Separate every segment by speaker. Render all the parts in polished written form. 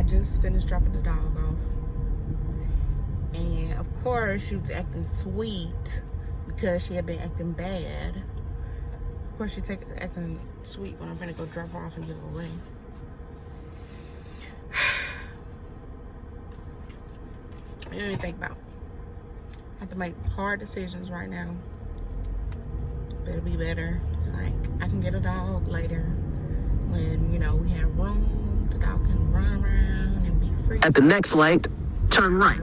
Speaker 1: just finished dropping the dog off. And of course, she was acting sweet because she had been acting bad. Of course, she acting sweet when I'm gonna go drop her off and give her away. I didn't even think about. I have to make hard decisions right now. Better be better. Like, I can get a dog later when, you know, we have room. The dog can run around and be free.
Speaker 2: At the next light, turn right.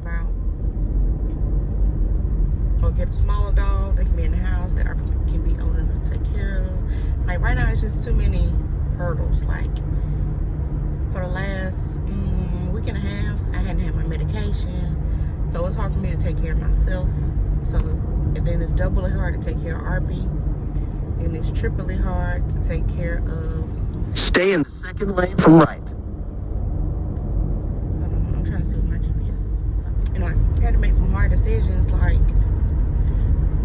Speaker 1: Or get a smaller dog. They can be in the house. That can be old enough to take care of. Like, right now, it's just too many hurdles. Like, for the last week and a half, I hadn't had my medication. So it's hard for me to take care of myself. So, and then it's doubly hard to take care of RP. And it's triply hard to take care of.
Speaker 2: Stay in the second lane from right.
Speaker 1: Hold on, I'm trying to see what my GPS. So, anyway, I had to make some hard decisions. Like,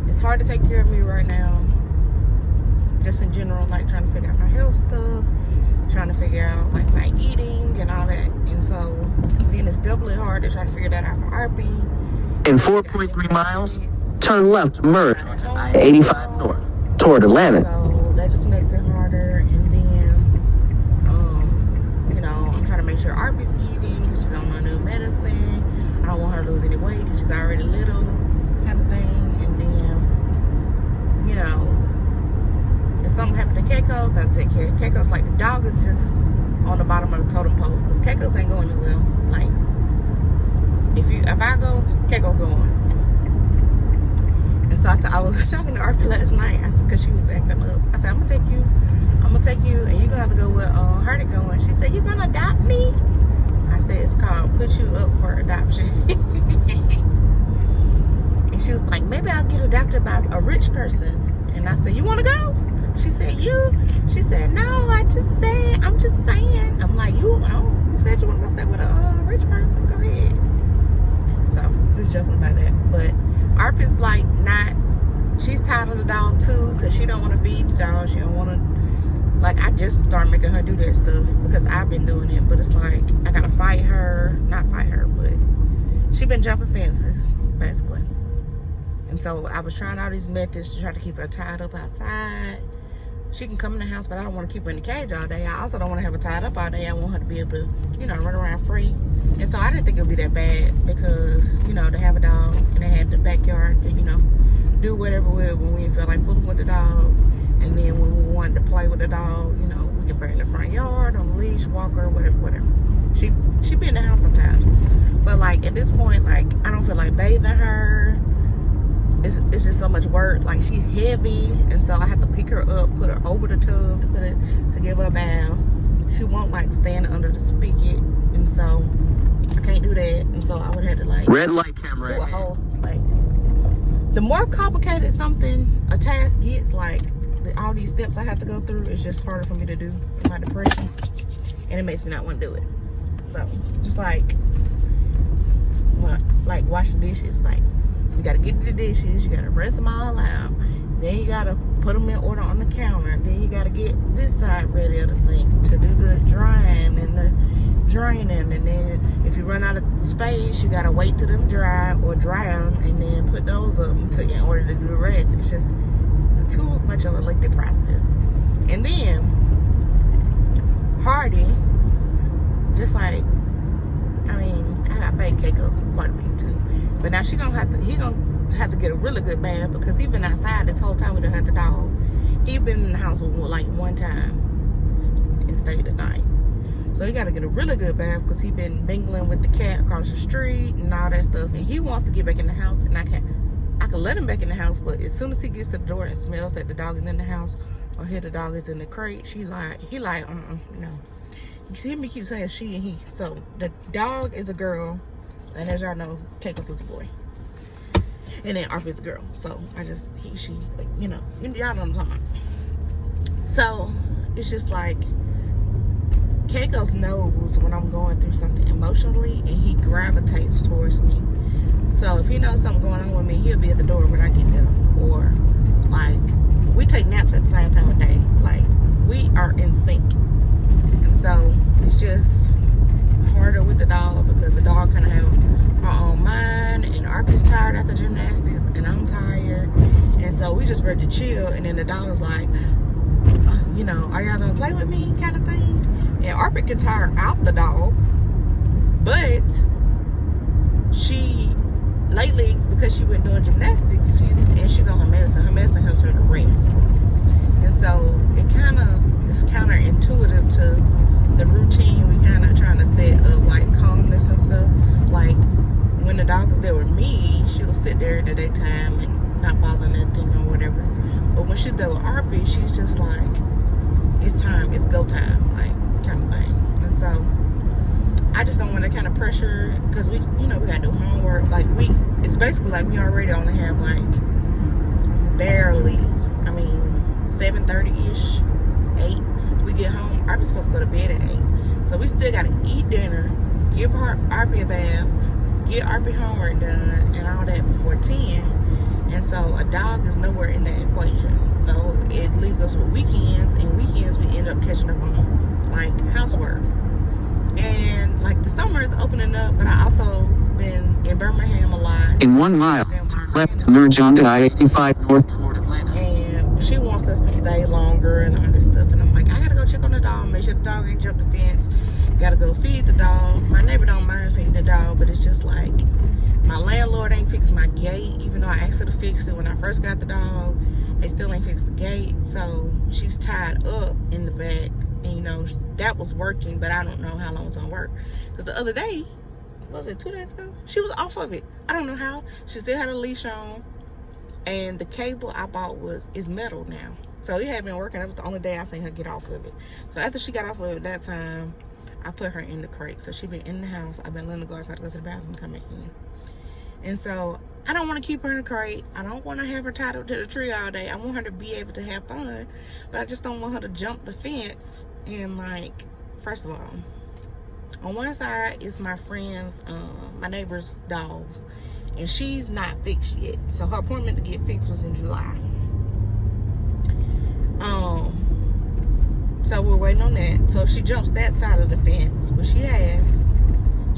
Speaker 1: it's hard to take care of me right now. Just in general, like trying to figure out my health stuff, trying to figure out like my eating and all that. And so then it's doubly hard to try to figure that out for RP.
Speaker 2: In 4.3 miles, turn left to merge onto I-85 North toward Atlanta.
Speaker 1: So that just makes it harder. And then, you know, I'm trying to make sure RP's eating because she's on my new medicine. I don't want her to lose any weight because she's already little, kind of thing. And then, you know, if something happened to Keiko's, I take care of Keiko's. Like, the dog is just on the bottom of the totem pole because Keiko's ain't going anywhere. Like, if I go, Keiko's going. And so I was talking to RP last night. I said, because she was acting up. I said, I'm gonna take you, and you're gonna have to go where her to go. And she said, you gonna adopt me? I said, it's called put you up for adoption. And she was like, maybe I'll get adopted by a rich person. And I said, you wanna go? She said, you? She said, no, I'm just saying. I'm like, you said you want to go stay with a rich person. Go ahead. So, we was joking about that. But Arp is like she's tired of the dog too because she don't want to feed the dog. She don't want to, like, I just started making her do that stuff because I've been doing it. But it's like, I got to fight her. Not fight her, but she been jumping fences, basically. And so I was trying all these methods to try to keep her tied up outside. She can come in the house, but I don't want to keep her in the cage all day. I also don't want to have her tied up all day. I want her to be able to, you know, run around free. And so I didn't think it would be that bad because, you know, to have a dog and they had the backyard to, you know, do whatever when we feel like fooling with the dog. And then when we wanted to play with the dog, you know, we can bring her in the front yard on the leash, walk her, whatever. She be in the house sometimes. But, like, at this point, like, I don't feel like bathing her. It's just so much work. Like, she's heavy, and so I have to pick her up, put her over the tub to give her a bath. She won't like stand under the spigot, and so I can't do that. And so I would have to like
Speaker 2: red light camera.
Speaker 1: Do a whole, like, the more complicated a task gets, like all these steps I have to go through, it's just harder for me to do in my depression, and it makes me not want to do it. So just like wash the dishes, like. You gotta get the dishes, you gotta rinse them all out. Then you gotta put them in order on the counter. Then you gotta get this side ready of the sink to do the drying and the draining. And then if you run out of space, you gotta wait till them dry or dry them and then put those up in order to do the rest. It's just too much of a lengthy process. And then Hardy, just like, I mean, I paid Keiko quite a bit too. But now he gonna have to get a really good bath because he been outside this whole time we done had the dog. He been in the house like one time and stayed the night. So he gotta get a really good bath because he been mingling with the cat across the street and all that stuff. And he wants to get back in the house, and I can let him back in the house, but as soon as he gets to the door and smells that the dog is in the house or hear the dog is in the crate, he like, no. You see me keep saying she and he. So the dog is a girl. And as y'all know, Keiko's is a boy. And then Arp is a girl. So I just, she, like, you know, y'all know what I'm talking about. So it's just like, Keiko's knows when I'm going through something emotionally and he gravitates towards me. So if he knows something going on with me, he'll be at the door when I get there. Or, like, we take naps at the same time of day. Like, we are in sync. And so it's just harder with after gymnastics and I'm tired. And so we just ready to chill. And then the dog was like, you know, are y'all gonna play with me kind of thing? And Arpit can tire out the dog. But she, lately, because she been doing gymnastics, she's on her medicine. Her medicine helps her to rest. And so it kind of is counterintuitive to the routine we kind of trying to set of like calmness and stuff. Like when the dog is there with me, she'll sit there in the daytime and not bother nothing or whatever. But when she's there with Arpit, she's just like, it's time, it's go time, like kind of thing. And so I just don't want to kind of pressure, because we gotta do homework. Like it's basically like we already only have like barely, 7:30-ish, 8. We get home, Arpit's supposed to go to bed at 8. So we still gotta eat dinner, give Arpit a bath, get Arpit homework done, and all that before 10. And so a dog is nowhere in that equation. So it leaves us with weekends, and weekends we end up catching up on like housework. And like the summer is opening up, but I also been in Birmingham a lot.
Speaker 2: In 1 mile, left merge onto I-85 north toward Atlanta.
Speaker 1: And she wants us to stay longer and all this stuff. And I'm like, I gotta go check on the dog, make sure the dog ain't jumped the fence. Gotta go feed the dog. My neighbor don't mind feeding the dog, but it's just like, my landlord ain't fixed my gate, even though I asked her to fix it when I first got the dog. They still ain't fixed the gate. So she's tied up in the back. And that was working, but I don't know how long it's gonna work. Because the other day, was it 2 days ago? She was off of it. I don't know how. She still had a leash on. And the cable I bought is metal now. So it had been working. That was the only day I seen her get off of it. So after she got off of it that time, I put her in the crate. So she been in the house. I've been letting her go outside to go to the bathroom and come back in. And so I don't want to keep her in the crate. I don't want to have her tied up to the tree all day. I want her to be able to have fun. But I just don't want her to jump the fence. And like, first of all, on one side is my friend's, my neighbor's dog. And she's not fixed yet. So her appointment to get fixed was in July. So we're waiting on that. So if she jumps that side of the fence, which she has,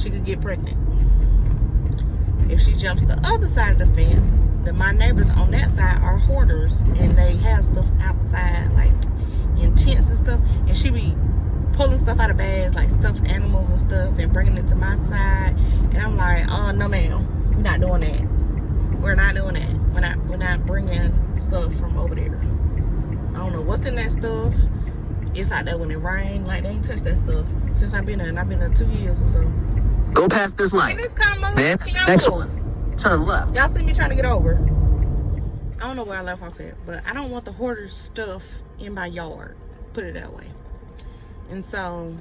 Speaker 1: she could get pregnant. If she jumps the other side of the fence, then my neighbors on that side are hoarders, and they have stuff outside, like in tents and stuff. And she be pulling stuff out of bags, like stuffed animals and stuff, and bringing it to my side. And I'm like, oh no, ma'am, we're not doing that. We're not doing that. We're not bringing stuff from over there. I don't know what's in that stuff. It's out there when it rains. Like, they ain't touched that stuff since I've been there, and I've been there 2 years or so.
Speaker 2: Go past this light.
Speaker 1: Can this car move?
Speaker 2: Then, next one. Turn left.
Speaker 1: Y'all see me trying to get over. I don't know where I left off at, but I don't want the hoarder's stuff in my yard. Put it that way. And so,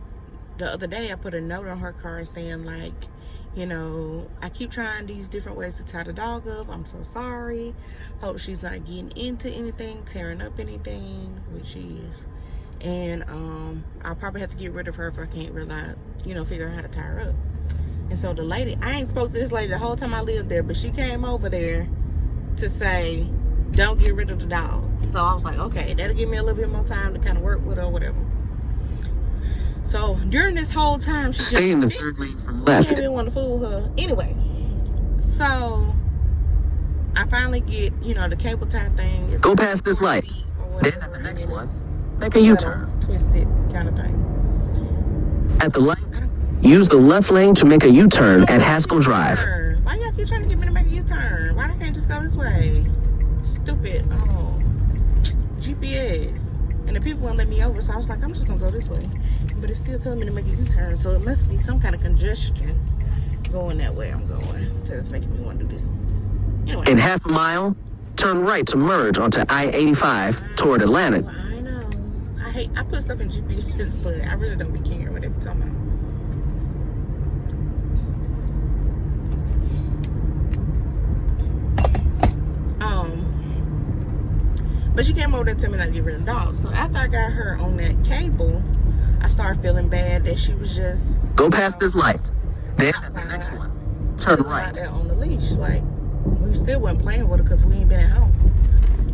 Speaker 1: the other day, I put a note on her car saying, like, I keep trying these different ways to tie the dog up. I'm so sorry. Hope she's not getting into anything, tearing up anything, which she is. And I'll probably have to get rid of her if I can't realize, figure out how to tie her up. And so the lady, I ain't spoke to this lady the whole time I lived there, but she came over there to say, don't get rid of the dog. So I was like, okay, that'll give me a little bit more time to kind of work with her or whatever. So during this whole time, she
Speaker 2: stay in the third lane from left.
Speaker 1: I didn't want to fool her. Anyway, so I finally get, the cable tie thing.
Speaker 2: Go past this light. Then at the next one, make a U-turn.
Speaker 1: Twisted kind of thing.
Speaker 2: At the light, use the left lane to make a U-turn at Haskell Drive.
Speaker 1: Why y'all keep trying to get me to make a U-turn? Why I can't just go this way? Stupid. GPS. And the people won't let me over, so I was like, I'm just gonna go this way. But it's still telling me to make a U-turn, so it must be some kind of congestion going that way I'm going. So it's making me want to do this. Anyway.
Speaker 2: In half a mile, turn right to merge onto I-85 toward Atlanta.
Speaker 1: I know. I put stuff in GPS, but I really don't be caring what they be talking about. But she came over there and told me not to get rid of the dog. So after I got her on that cable, I started feeling bad that she was just...
Speaker 2: Go past this light. Then at the next one, turn right.
Speaker 1: Out there on the leash. Like, we still wasn't playing with her because we ain't been at home.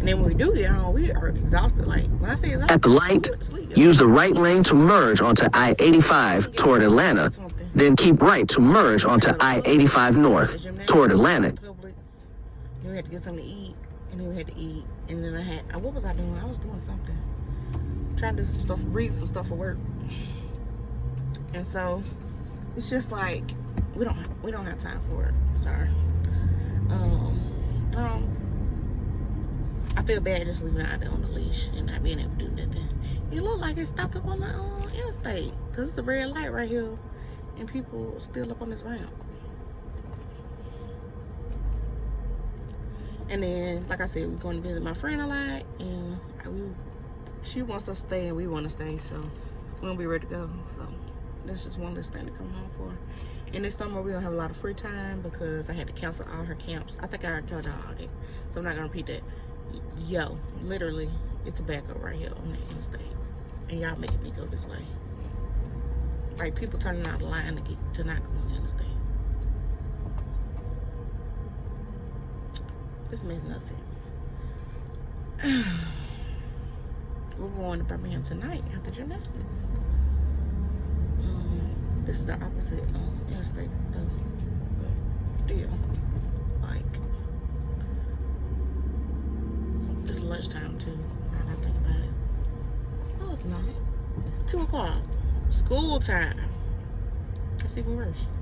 Speaker 1: And then when we do get home, we are exhausted. Like, when I say exhausted...
Speaker 2: At the light, use the right lane to merge onto I-85 toward Atlanta. Then keep right to merge onto I-85 north toward Atlanta.
Speaker 1: we had to get something to eat, and then we had to eat, and then what was I doing? I was doing something, trying to do some stuff, read some stuff for work, and so it's just like we don't have time for it. Sorry. I feel bad just leaving out there on the leash and not being able to do nothing. It looked like it stopped up on the interstate because it's a red light right here, and people are still up on this ramp. And then, like I said, we're going to visit my friend a lot, and she wants us to stay, and we want to stay, so we're gonna be ready to go. So that's just one less thing to come home for. And this summer we're gonna have a lot of free time because I had to cancel all her camps. I think I already told y'all all that, so I'm not gonna repeat that. Yo, literally, it's a backup right here on the interstate, and y'all making me go this way. Like people turning out the line to not go on the interstate. This makes no sense. We're going to Birmingham tonight after gymnastics. This is the opposite interstate though. But still, like, it's lunchtime too. Now that I think about it. No, it's not. It's 2 o'clock. School time. It's even worse.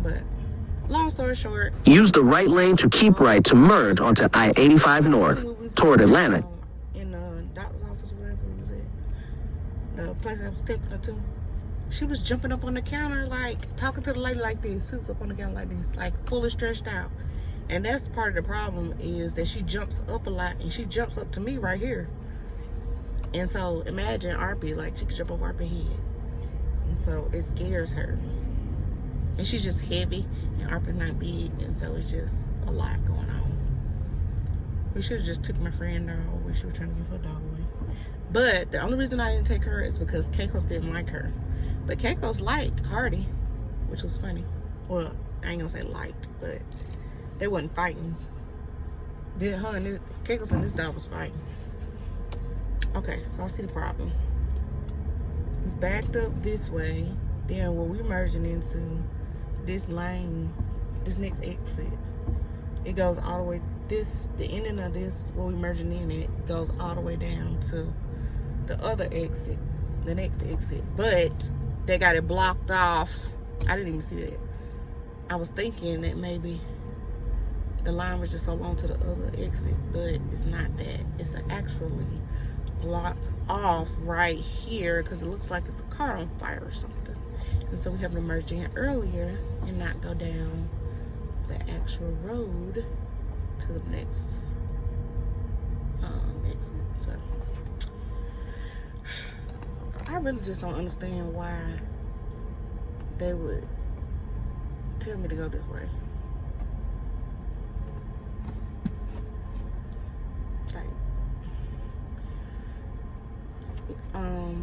Speaker 1: But long story short,
Speaker 2: Use the right lane to keep right to merge onto I-85 North toward Atlanta.
Speaker 1: In the doctor's office, whatever it was at, the place I was taking her to, she was jumping up on the counter, like talking to the lady like this, suits up on the counter like this, like fully stretched out. And that's part of the problem, is that she jumps up a lot, and she jumps up to me right here. And so imagine RP, like she could jump over RP head, and so it scares her. And she's just heavy, and RP's not big, and so it's just a lot going on. We should have just took my friend dog when she was trying to give her dog away. But the only reason I didn't take her is because Keikos didn't like her. But Keikos liked Hardy, which was funny. Well, I ain't gonna say liked, but they wasn't fighting. Keikos and this dog was fighting. Okay, so I see the problem. It's backed up this way. Then where we're merging into this lane, this next exit, it goes all the way, the ending of this, where we're merging in, it goes all the way down to the other exit, the next exit. But they got it blocked off. I didn't even see that. I was thinking that maybe the line was just so long to the other exit, but it's not that. It's actually blocked off right here because it looks like it's a car on fire or something. And so we have to merge in earlier and not go down the actual road to the next exit. So I really just don't understand why they would tell me to go this way.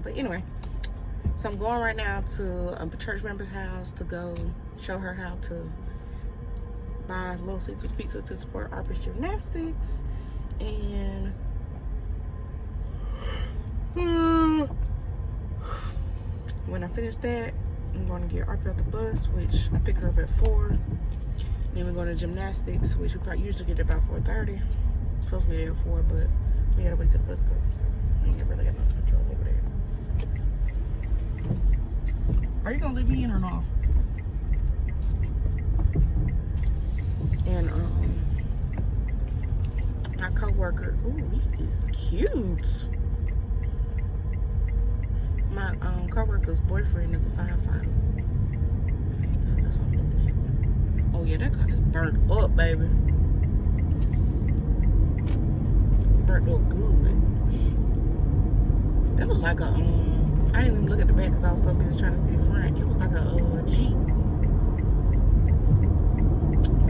Speaker 1: But anyway, so I'm going right now to a church member's house to go show her how to buy Little Caesars pizza to support Arp's gymnastics. And when I finish that, I'm going to get Arp out the bus, which I pick her up at 4. Then we're going to gymnastics, which we probably usually get about 4:30. Supposed to be there at 4, but we gotta wait till the bus goes. So we ain't really got no control over there. Are you gonna leave me in or not? And my coworker, ooh, he is cute. My coworker's boyfriend is a firefighter. So that's what I'm looking at. Oh yeah, that car is burnt up, baby. Burnt up good. That looked like a I didn't even look at the back because I was so busy trying to see the front. It was like a Jeep.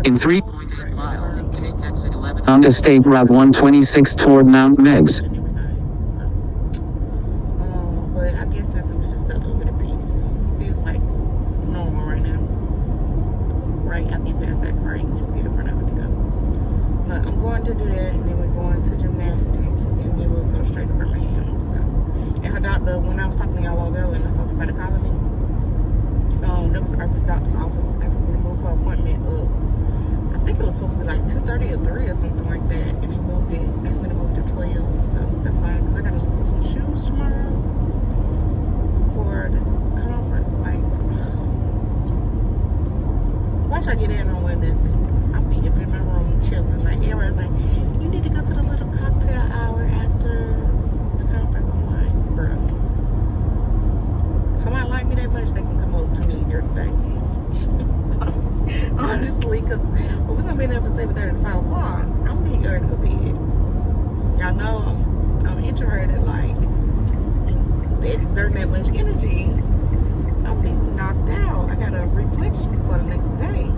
Speaker 2: In 3.8 miles, take exit 11 onto State Route 126 toward Mount Meigs.
Speaker 1: But I guess since it was just a little bit of peace, see, it's like normal right now. Right after you pass that car, you can just get in front of it to go. But I'm going to do that, and then we're going to gymnastics, and then we'll go straight to Birmingham. So, and her doctor, when I was talking to y'all all ago, and I saw somebody calling me, there was Arp's doctor's office asking me to move her appointment up. I think it was supposed to be like 2:30 or 3 or something like that, and they moved it. Asked me to move it to 12, so that's fine because I gotta look for some shoes tomorrow for this conference. Like, watch I get in on one that I'll be up in my room chilling. Like everybody's like, you need to go to the little cocktail hour after the conference. I'm like, bro, if somebody like me that much, they can come over to me every day. Honestly, because we're gonna be there from 7:30 to 5 o'clock. I'm being early to go to bed. Y'all know I'm introverted. Like, they're exerting that much energy, I'll be knocked out. I gotta replenish for the next day.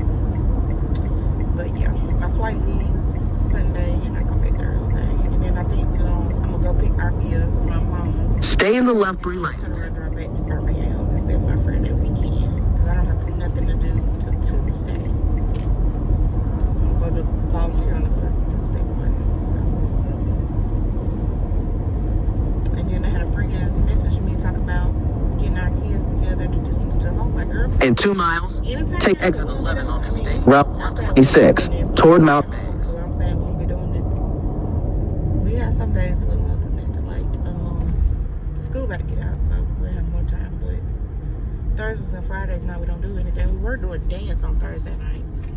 Speaker 1: But yeah, my flight leaves Sunday and I come back Thursday. And then I think I'm gonna go pick Arkia from my mom's.
Speaker 2: Stay in the left 3 lanes.
Speaker 1: Turn around and drive back to Birmingham and stay with my friend that weekend. Because I don't have nothing to do till Tuesday. I'm gonna go to volunteer on the bus Tuesday morning. So we'll see. And then I had a friend message me talk about getting our kids together to do some stuff. I was like, girl,
Speaker 2: In 2 miles,
Speaker 1: anytime
Speaker 2: take
Speaker 1: I
Speaker 2: exit
Speaker 1: go,
Speaker 2: 11 onto
Speaker 1: I mean,
Speaker 2: State Route
Speaker 1: I said,
Speaker 2: 126 toward Mount
Speaker 1: Banks.
Speaker 2: Banks.
Speaker 1: So I'm saying we won't be doing nothing. We have some days we won't do nothing. Like, school about to get out, so we'll have more time. But Thursdays and Fridays now we don't do anything. We were doing dance on Thursday nights.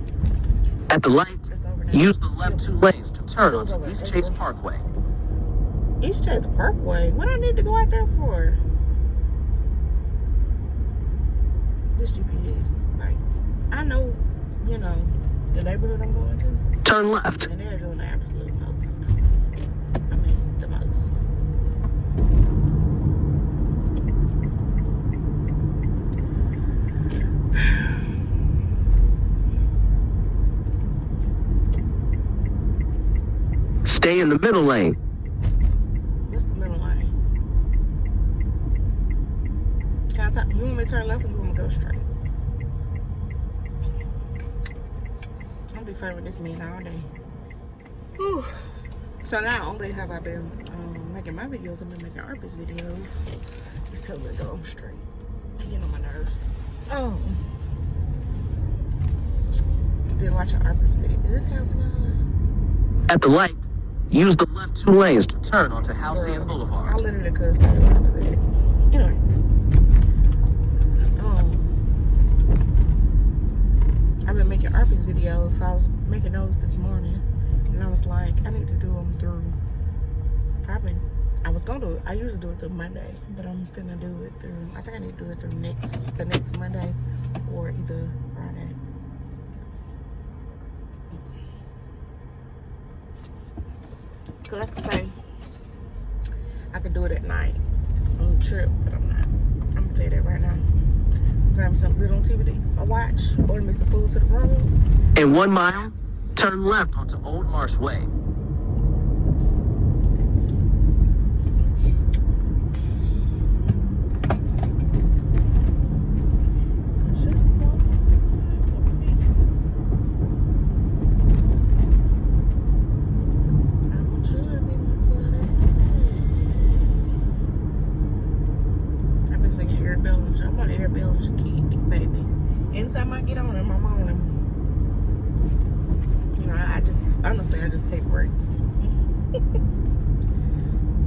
Speaker 2: At the light,
Speaker 1: It's over now.
Speaker 2: use the left 2 lanes to turn onto East Chase Parkway.
Speaker 1: East Chase Parkway? What I need to go out there for? This GPS. Like, I know, you know, the neighborhood I'm going to.
Speaker 2: Turn left.
Speaker 1: And they're doing the absolute most. I mean, the most.
Speaker 2: Stay in the middle lane.
Speaker 1: What's the middle lane? Can I talk? You want me to turn left or you want me to go straight? I'll be fine with this meeting all day. Whew. So not only have I been making my videos, I've been making Arpit's videos. Just tell me to go straight. You get on my nerves. I've been watching Arpit's video. Is this house gone?
Speaker 2: At the light, use the left 2 lanes to turn onto Halcyon
Speaker 1: I
Speaker 2: Boulevard.
Speaker 1: literally could have stayed where I was at. Anyway. I've been making Arpit's videos, so I was making those this morning. And I was like, I need to do them through probably, I usually do it through Monday, but I'm finna do it through, I think I need to do it through the next Monday or either Friday. Cause like I say, I could do it at night on the trip, but I'm not. I'm gonna tell you that right now. Grab me something good on TV or watch, order me some food to the room.
Speaker 2: In 1 mile, turn left onto Old Marsh Way.
Speaker 1: I'm on Air Bellish kick, baby. Anytime I get on him, I'm on him. You know, I just take breaks.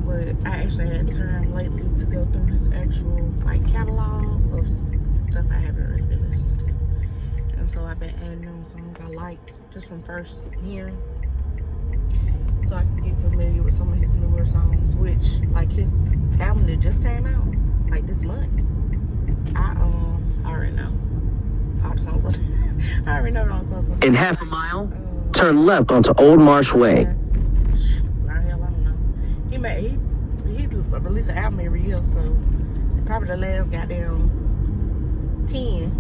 Speaker 1: But I actually had time lately to go through his actual like catalog of stuff I haven't really been listening to. And so I've been adding on songs I like just from first hearing. So I can get familiar with some of his newer songs, which like his album that just came out like this month. I already know all the songs. I already know all the songs.
Speaker 2: In half a mile, turn left onto Old Marsh Way.
Speaker 1: Right hell, I don't know. He released an album every year, so probably the last goddamn 10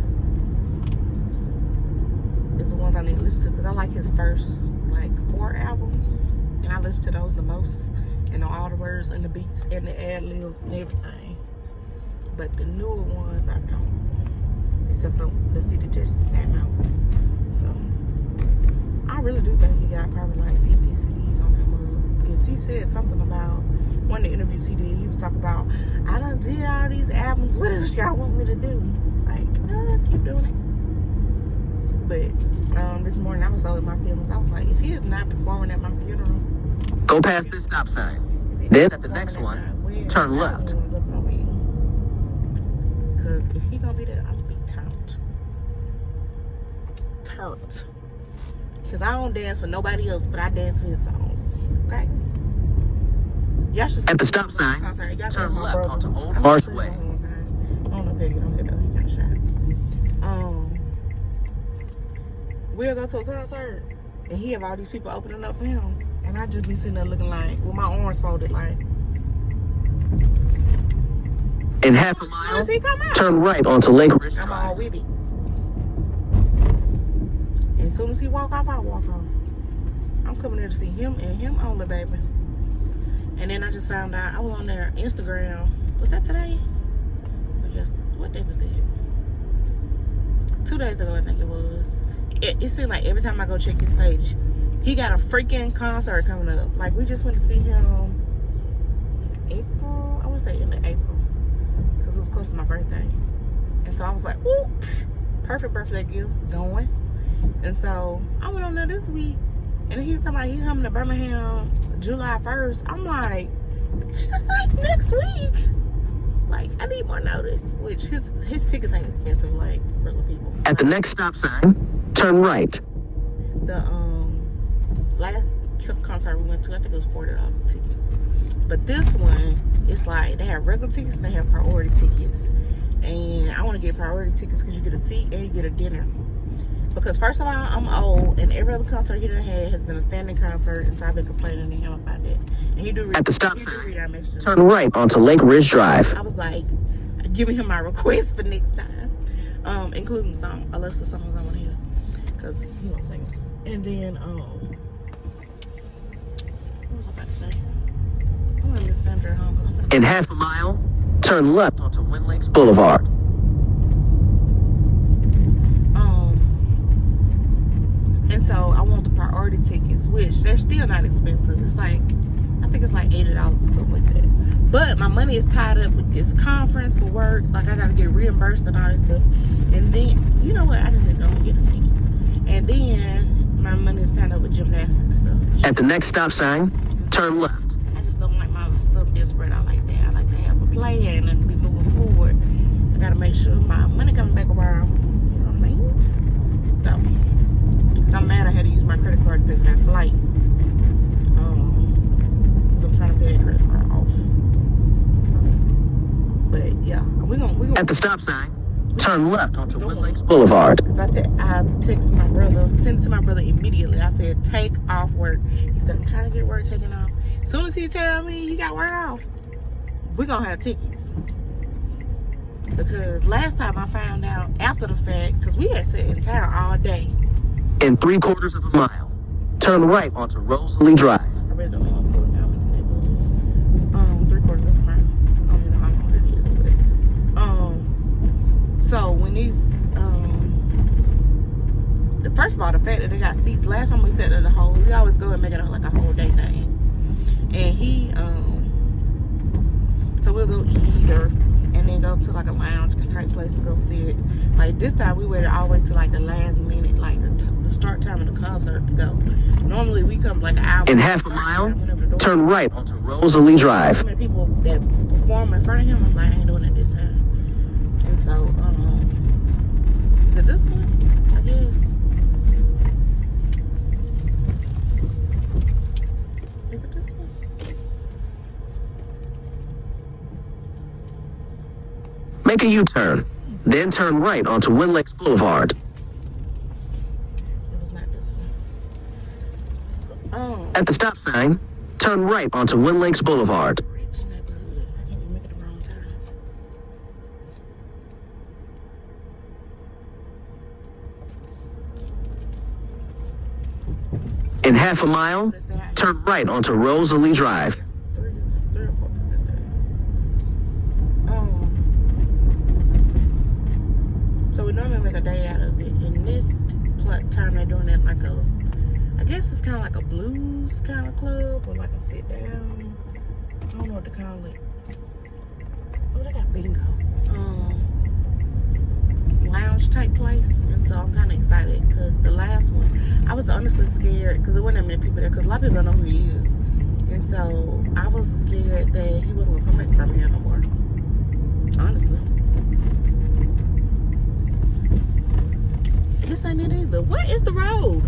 Speaker 1: is the ones I need to listen to because I like his first like 4 albums, and I listen to those the most. You know, all the words and the beats and the ad libs and everything. But the newer ones I don't. Except for the CD just came out. So I really do think he got probably like 50 CDs on that mug. Because he said something about one of the interviews he did, he was talking about, I done did all these albums, what else y'all want me to do? Like, keep doing it. But this morning I was so in my feelings. I was like, if he is not performing at my funeral,
Speaker 2: Go past this stop sign. Then at the next one, turn left.
Speaker 1: Because if he gonna be there, I'm gonna be turned. Because I don't dance for nobody else, but I dance for his songs. Okay? Y'all should
Speaker 2: At the stop sign, turn left onto Old Marsh Way.
Speaker 1: I don't know if he'll get on here though. He kind of shy. We'll go to a concert, and he have all these people opening up for him, and I just be sitting there looking like, with my arms folded, like.
Speaker 2: In half a mile, turn right onto Lake Ridge
Speaker 1: I'm all
Speaker 2: Drive.
Speaker 1: with it. And as soon as he walk off, I walk off. I'm coming there to see him and him only, baby. And then I just found out I was on their Instagram. Was that today? Or just what day was that? 2 days ago, I think it was. It seemed like every time I go check his page, he got a freaking concert coming up. Like, we just went to see him April. I want to say end of April, because it was close to my birthday. And so I was like, ooh, perfect birthday gift, going. And so I went on there this week, and he's talking about he's coming to Birmingham July 1st. I'm like, it's just like next week. Like, I need more notice. Which his tickets ain't expensive like regular people.
Speaker 2: At the next stop sign, turn right.
Speaker 1: The last concert we went to, I think it was $40 a ticket. But this one, it's like they have regular tickets and they have priority tickets. And I want to get priority tickets because you get a seat and you get a dinner. Because first of all, I'm old, and every other concert he done had has been a standing concert, and so I've been complaining to him about that. And he do read,
Speaker 2: At the stop sign,
Speaker 1: messages.
Speaker 2: turn right onto Lake Ridge Drive.
Speaker 1: I was like, giving him my request for next time, including some Alexa songs I want to hear, because he won't sing. And then, what was I about to say? I'm gonna miss Sandra home.
Speaker 2: In half a mile, turn left onto Wind Lakes Boulevard.
Speaker 1: And so I want the priority tickets, which they're still not expensive. It's like, I think it's like $80 or something like that. But my money is tied up with this conference for work. Like, I gotta get reimbursed and all this stuff. And then, you know what? I didn't go and get a ticket. And then my money is tied up with gymnastics stuff.
Speaker 2: At the next stop sign, turn left.
Speaker 1: I just don't like my stuff being spread out like that. I like to have a plan and be moving forward. I gotta make sure my money coming back around. You know what I mean? So I'm mad I had to use my credit card to pay for that flight. Because I'm trying to pay that credit card off. So, but yeah, we gonna
Speaker 2: At the stop sign, turn left onto Wind Lakes Boulevard.
Speaker 1: Because I text my brother, sent it to my brother immediately. I said, take off work. He said, I'm trying to get work taken off. As soon as he tell me he got work off, we're gonna have tickets. Because last time I found out after the fact, because we had sat in town all day.
Speaker 2: In 3/4 of a mile, turn right onto Rosalie Drive.
Speaker 1: I really don't know how to go down in the neighborhood. 3/4 of a mile. I don't even know how long it is, but so when these first of all, the fact that they got seats. Last time we sat there we always go and make it like a whole day thing. And he so we'll go eat and then go to like a lounge type place and go sit. Like this time we waited all the way to like the last minute, like the start time of the concert to go. Normally we come like an hour.
Speaker 2: In half a mile, turn right onto Rosalie Drive.
Speaker 1: So many people that perform in front of him, I'm like, I ain't doing it this time. And so, is it this one? I guess. Is it this one?
Speaker 2: Make a U-turn, then turn right onto Wind Lakes Boulevard.
Speaker 1: It was not this one.
Speaker 2: At the stop sign, turn right onto Wind Lakes Boulevard.
Speaker 1: Rich neighborhood. I can't even make it the wrong time.
Speaker 2: In half a mile, turn right onto Rosalie Drive.
Speaker 1: Three or four people said. So we normally make a day out of it. And this time they're doing it like I guess it's kind of like a blues kind of club or like a sit down. I don't know what to call it. Oh, they got bingo. Lounge launch take place, and so I'm kind of excited because the last one, I was honestly scared because there wasn't that many people there because a lot of people don't know who he is, and so I was scared that he wasn't gonna come back to Birmingham no more. Honestly, this ain't it either. What is the road?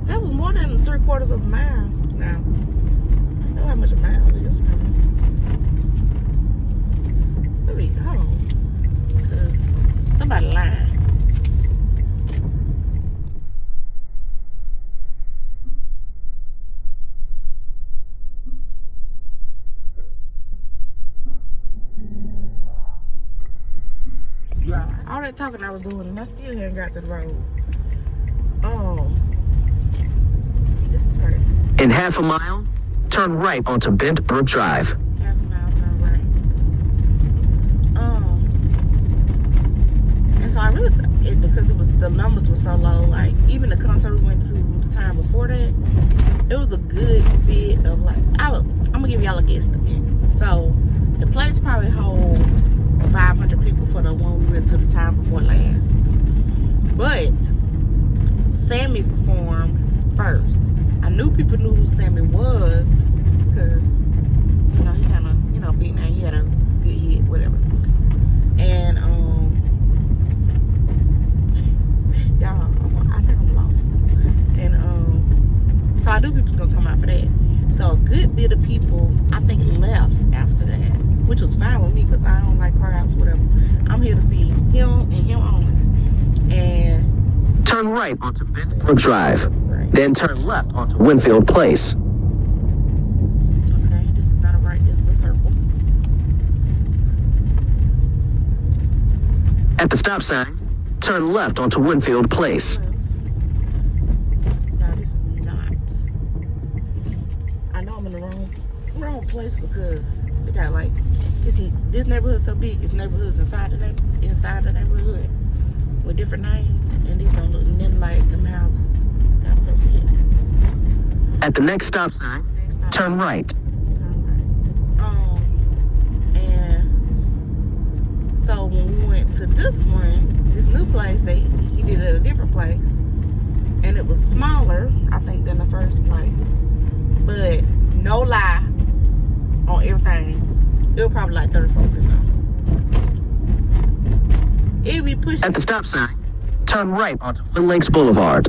Speaker 1: That was more than 3/4 of a mile. Now, I know how much a mile is. Let me hold on, because somebody lying. Yeah, all that talking I was doing, and I still hadn't got to the road. This is crazy.
Speaker 2: In half a mile, turn right onto Bent Brook Drive.
Speaker 1: Half a mile, turn right. And so I really, because the numbers were so low, like even the concert we went to the time before that, it was a good bit of like, I'm gonna give y'all a guesstimate. So the place probably hold 500 people for the one we went to the time before last. But Sammy performed first. I knew people knew who Sammy was because, you know, he kind of, you know, big now. He had a good hit, whatever. And, y'all, I think I'm lost. And, so I knew people was going to come out for that. So a good bit of people, I think, left after that, which was fine with me because I don't like crowds, whatever. I'm here to see him and him only. And
Speaker 2: turn right onto Bent Brook Drive.
Speaker 1: Right.
Speaker 2: Then turn left onto Winfield Place.
Speaker 1: Okay, this is not a right, this is a circle.
Speaker 2: At the stop sign, turn left onto Winfield Place.
Speaker 1: No, this is not. I know I'm in the wrong place because they got like this neighborhood's so big. It's neighborhoods inside the neighborhood with different names, and these don't look nothing like them houses that I'm supposed to be at.
Speaker 2: At the next stop sign, turn right.
Speaker 1: Turn right. And so when we went to this new place, he did it at a different place, and it was smaller, I think, than the first place. But no lie, on everything, it was probably like 30 folks in there. It would be pushing.
Speaker 2: At the stop sign, turn right onto Twin Lakes Boulevard.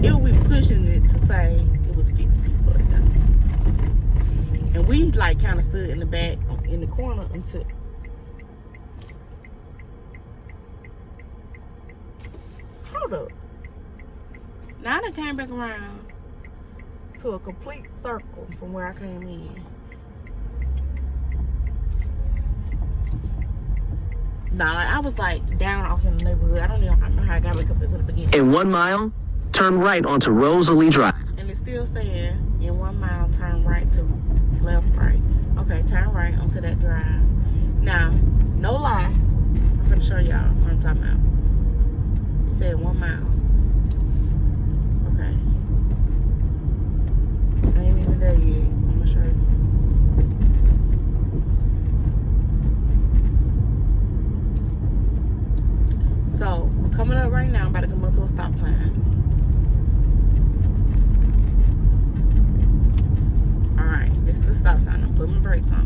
Speaker 1: It would be pushing it to say it was 50 people in there. And we like kind of stood in the back, in the corner until. Hold up. Now I done came back around to a complete circle from where I came in. Nah, like, I was like down off in the neighborhood. I don't know how I got back up into the beginning.
Speaker 2: In 1 mile, turn right onto Rosalie Drive.
Speaker 1: And it's still saying in 1 mile, turn right to left, right. Okay, turn right onto that drive. Now, no lie, I'm finna show y'all what I'm talking about. It said 1 mile. Okay. I ain't even there yet. I'm gonna show you. So, coming up right now, I'm about to come up to a stop sign. Alright, this is the stop sign. I'm putting my brakes on.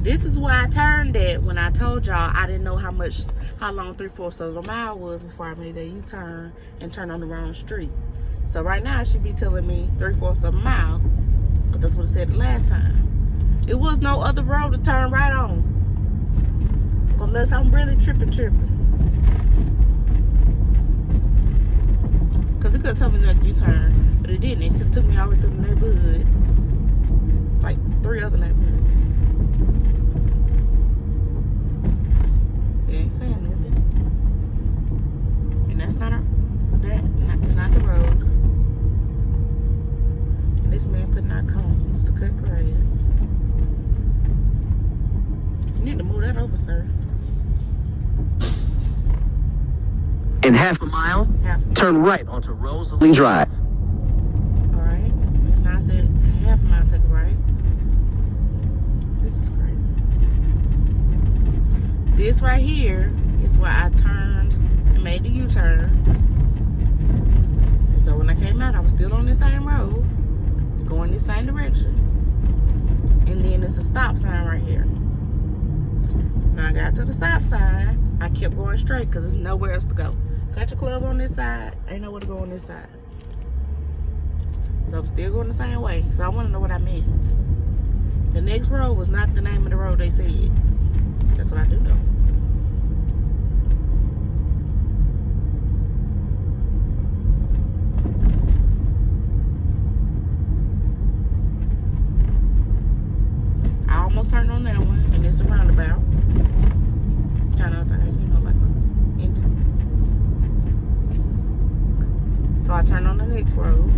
Speaker 1: This is why I turned it when I told y'all I didn't know how long 3/4 of a mile was before I made that U-turn and turned on the wrong street. So right now it should be telling me 3/4 of a mile, but that's what it said the last time. It was no other road to turn right on, unless I'm really tripping. Cause it could have told me to make a U-turn, but it didn't. It took me all the way through the neighborhood, like 3 other neighborhoods. It ain't saying nothing, and that's not the road. And this man putting out cones to cut grass. You need to move that over, sir.
Speaker 2: In half a mile, turn right onto Rosalie Drive.
Speaker 1: Alright. It's now said it's a half a mile, take a right. This is crazy. this right here is where I turned and made the U-turn. And so when I came out, I was still on the same road, going the same direction. And then there's a stop sign right here. When I got to the stop sign, I kept going straight because there's nowhere else to go. Country club on this side, ain't nowhere to go on this side. So I'm still going the same way. So I want to know what I missed. The next road was not the name of the road they said. That's what I do know. I almost turned on that one, and it's a roundabout. Kind of thing, you know, like a ending. So I turned on the next road.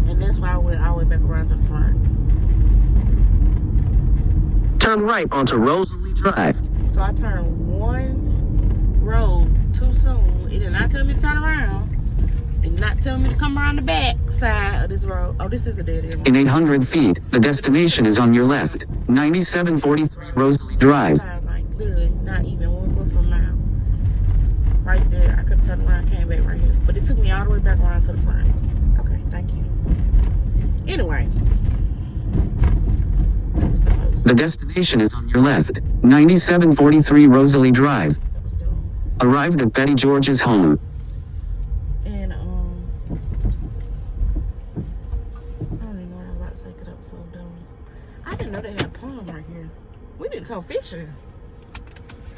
Speaker 1: And that's why I went all the way back around to the front.
Speaker 2: Turn right onto Rosalie Drive.
Speaker 1: So I turned one road too soon. It did not tell me to turn around. It did not tell me to come around the back side of this road. Oh, this is a dead end.
Speaker 2: In 800 feet, the destination is on your left. 9743 Rosalie Drive.
Speaker 1: Like literally not even 1 foot from now. Right there. I could have turned around, came back right here. But it took me all the way back around to the front. Okay, thank you. Anyway.
Speaker 2: The destination is on your left. 9743 Rosalie Drive. Arrived at Betty George's home.
Speaker 1: And I don't even know what I was about to say because I was so dumb. I didn't know they had a pond right here. We didn't go fishing.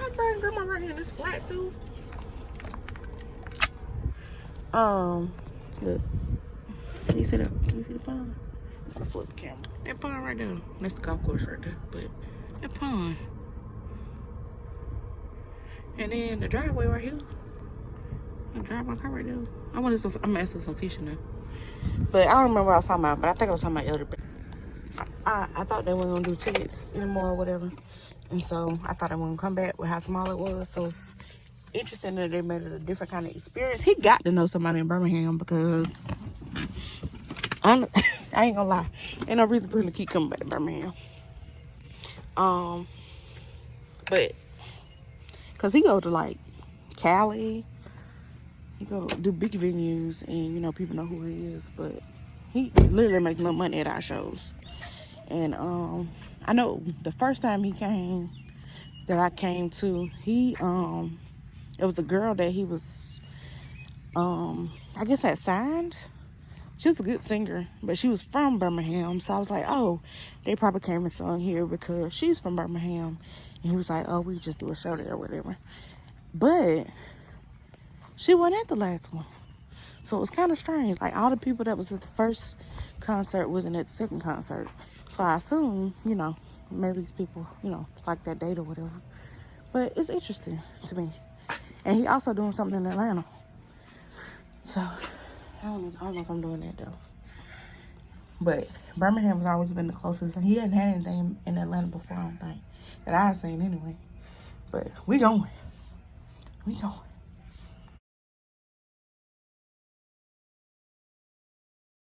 Speaker 1: I bring grandma right here in this flat too. Look. Can you see the pond? I'm gonna flip the camera. That pond right there. That's the golf course right there. But that pond. And then the driveway right here. I drive my car right there. I'm asking some fishing now. But I don't remember what I was talking about. But I think I was talking about elder. I thought they weren't gonna do tickets anymore or whatever. And so I thought they were gonna come back with how small it was. So it's interesting that they made it a different kind of experience. He got to know somebody in Birmingham because I ain't gonna lie. Ain't no reason for him to keep coming back to Birmingham. But cause he go to like Cali, he go to do big venues, and you know people know who he is. But he literally makes no money at our shows. And I know the first time he came, that I came to, it was a girl that he was, I guess had signed. She was a good singer, but she was from Birmingham. So I was like, oh, they probably came and sung here because she's from Birmingham. And he was like, oh, we just do a show there or whatever. But she wasn't at the last one. So it was kind of strange. Like all the people that was at the first concert wasn't at the second concert. So I assume, you know, maybe these people, you know, like that date or whatever. But it's interesting to me. And he also doing something in Atlanta. So I don't know if I'm doing that though. But Birmingham has always been the closest, and he hadn't had anything in Atlanta before, I don't think. That I've seen anyway. But we going. We going.